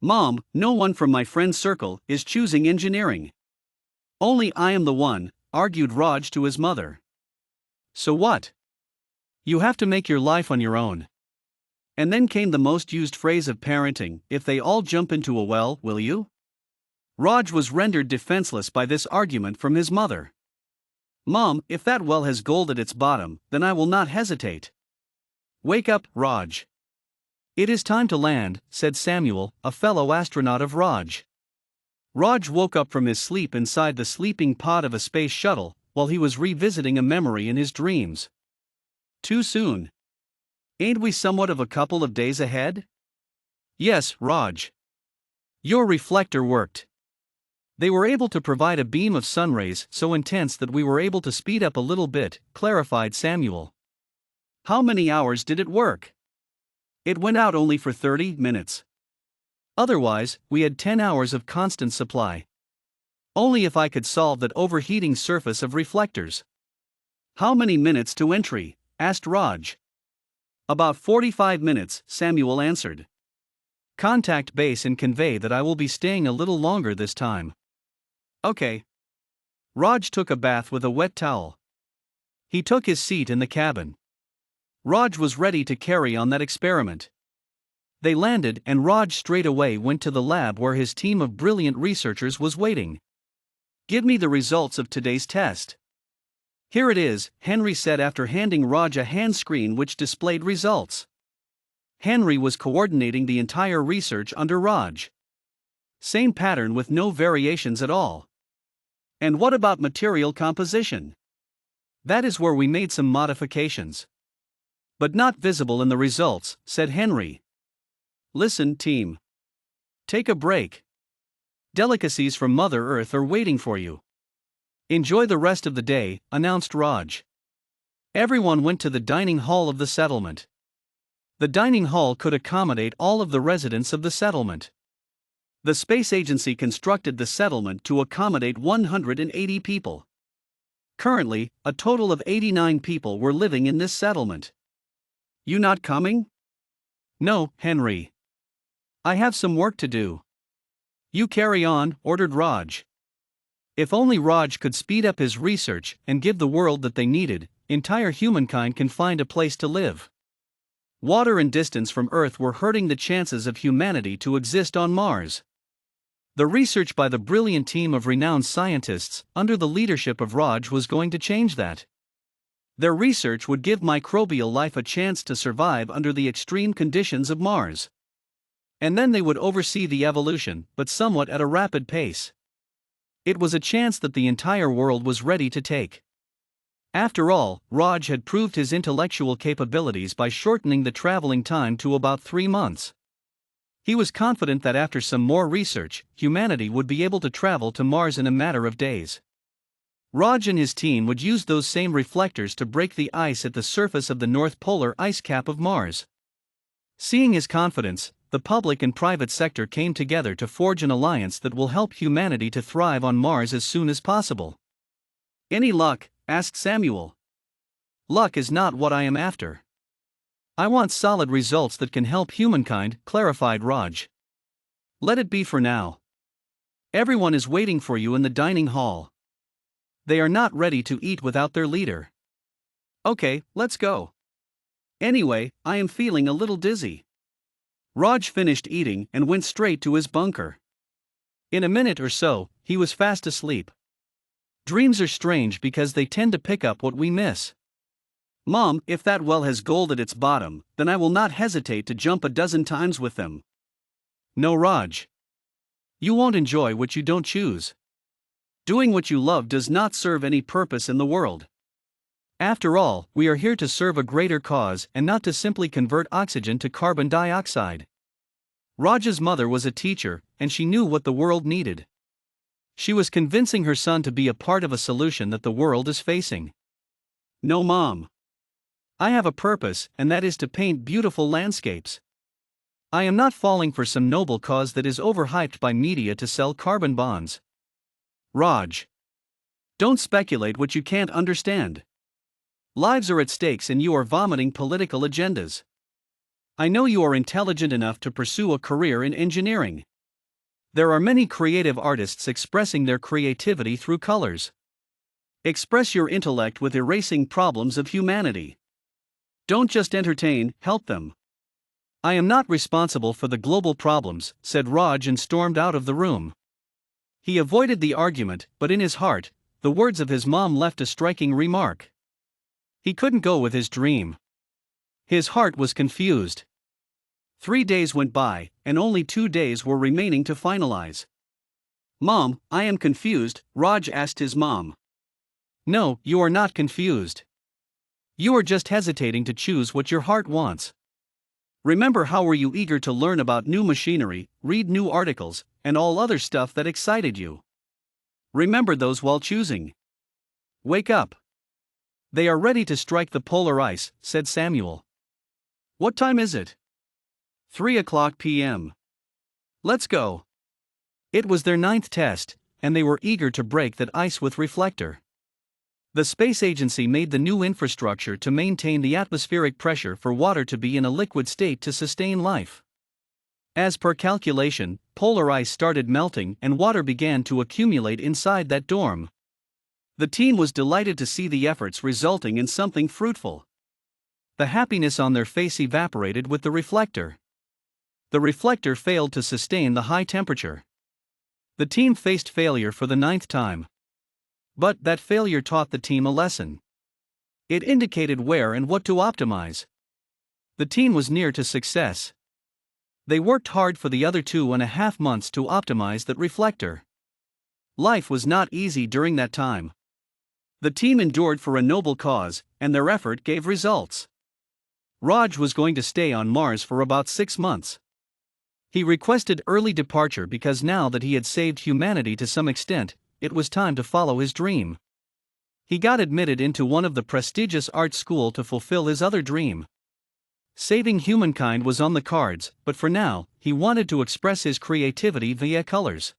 Mom, no one from my friend's circle is choosing engineering. Only I am the one, argued Raj to his mother. So what? You have to make your life on your own. And then came the most used phrase of parenting: if they all jump into a well, will you? Raj was rendered defenseless by this argument from his mother. Mom, if that well has gold at its bottom, then I will not hesitate. Wake up, Raj. It is time to land, said Samuel, a fellow astronaut of Raj. Raj woke up from his sleep inside the sleeping pod of a space shuttle, while he was revisiting a memory in his dreams. Too soon. Ain't we somewhat of a couple of days ahead? Yes, Raj. Your reflector worked. They were able to provide a beam of sunrays so intense that we were able to speed up a little bit, clarified Samuel. How many hours did it work? It went out only for 30 minutes. Otherwise, we had 10 hours of constant supply. Only if I could solve that overheating surface of reflectors. How many minutes to entry? Asked Raj. About 45 minutes, Samuel answered. Contact base and convey that I will be staying a little longer this time. Okay. Raj took a bath with a wet towel. He took his seat in the cabin. Raj was ready to carry on that experiment. They landed and Raj straight away went to the lab where his team of brilliant researchers was waiting. Give me the results of today's test. Here it is, Henry said after handing Raj a hand screen which displayed results. Henry was coordinating the entire research under Raj. Same pattern with no variations at all. And what about material composition? That is where we made some modifications. But not visible in the results, said Henry. Listen, team. Take a break. Delicacies from Mother Earth are waiting for you. Enjoy the rest of the day, announced Raj. Everyone went to the dining hall of the settlement. The dining hall could accommodate all of the residents of the settlement. The space agency constructed the settlement to accommodate 180 people. Currently, a total of 89 people were living in this settlement. You not coming? No, Henry. I have some work to do. You carry on, ordered Raj. If only Raj could speed up his research and give the world that they needed, entire humankind can find a place to live. Water and distance from Earth were hurting the chances of humanity to exist on Mars. The research by the brilliant team of renowned scientists, under the leadership of Raj, was going to change that. Their research would give microbial life a chance to survive under the extreme conditions of Mars. And then they would oversee the evolution, but somewhat at a rapid pace. It was a chance that the entire world was ready to take. After all, Raj had proved his intellectual capabilities by shortening the traveling time to about 3 months. He was confident that after some more research, humanity would be able to travel to Mars in a matter of days. Raj and his team would use those same reflectors to break the ice at the surface of the North Polar ice cap of Mars. Seeing his confidence, the public and private sector came together to forge an alliance that will help humanity to thrive on Mars as soon as possible. Any luck? Asked Samuel. Luck is not what I am after. I want solid results that can help humankind, clarified Raj. Let it be for now. Everyone is waiting for you in the dining hall. They are not ready to eat without their leader. Okay, let's go. Anyway, I am feeling a little dizzy. Raj finished eating and went straight to his bunker. In a minute or so, he was fast asleep. Dreams are strange because they tend to pick up what we miss. Mom, if that well has gold at its bottom, then I will not hesitate to jump a dozen times with them. No, Raj. You won't enjoy what you don't choose. Doing what you love does not serve any purpose in the world. After all, we are here to serve a greater cause and not to simply convert oxygen to carbon dioxide. Raj's mother was a teacher, and she knew what the world needed. She was convincing her son to be a part of a solution that the world is facing. No, Mom. I have a purpose, and that is to paint beautiful landscapes. I am not falling for some noble cause that is overhyped by media to sell carbon bonds. Raj. Don't speculate what you can't understand. Lives are at stakes and you are vomiting political agendas. I know you are intelligent enough to pursue a career in engineering. There are many creative artists expressing their creativity through colors. Express your intellect with erasing problems of humanity. Don't just entertain, help them. I am not responsible for the global problems, said Raj and stormed out of the room. He avoided the argument, but in his heart, the words of his mom left a striking remark. He couldn't go with his dream. His heart was confused. 3 days went by, and only 2 days were remaining to finalize. Mom, I am confused, Raj asked his mom. No, you are not confused. You are just hesitating to choose what your heart wants. Remember how were you eager to learn about new machinery, read new articles, and all other stuff that excited you? Remember those while choosing. Wake up. They are ready to strike the polar ice, said Samuel. What time is it? 3:00 p.m. Let's go. It was their 9th test, and they were eager to break that ice with reflector. The space agency made the new infrastructure to maintain the atmospheric pressure for water to be in a liquid state to sustain life. As per calculation, polar ice started melting and water began to accumulate inside that dorm. The team was delighted to see the efforts resulting in something fruitful. The happiness on their face evaporated with the reflector. The reflector failed to sustain the high temperature. The team faced failure for the 9th time. But that failure taught the team a lesson. It indicated where and what to optimize. The team was near to success. They worked hard for the other 2.5 months to optimize that reflector. Life was not easy during that time. The team endured for a noble cause, and their effort gave results. Raj was going to stay on Mars for about 6 months. He requested early departure because now that he had saved humanity to some extent, it was time to follow his dream. He got admitted into one of the prestigious art school to fulfill his other dream. Saving humankind was on the cards, but for now, he wanted to express his creativity via colors.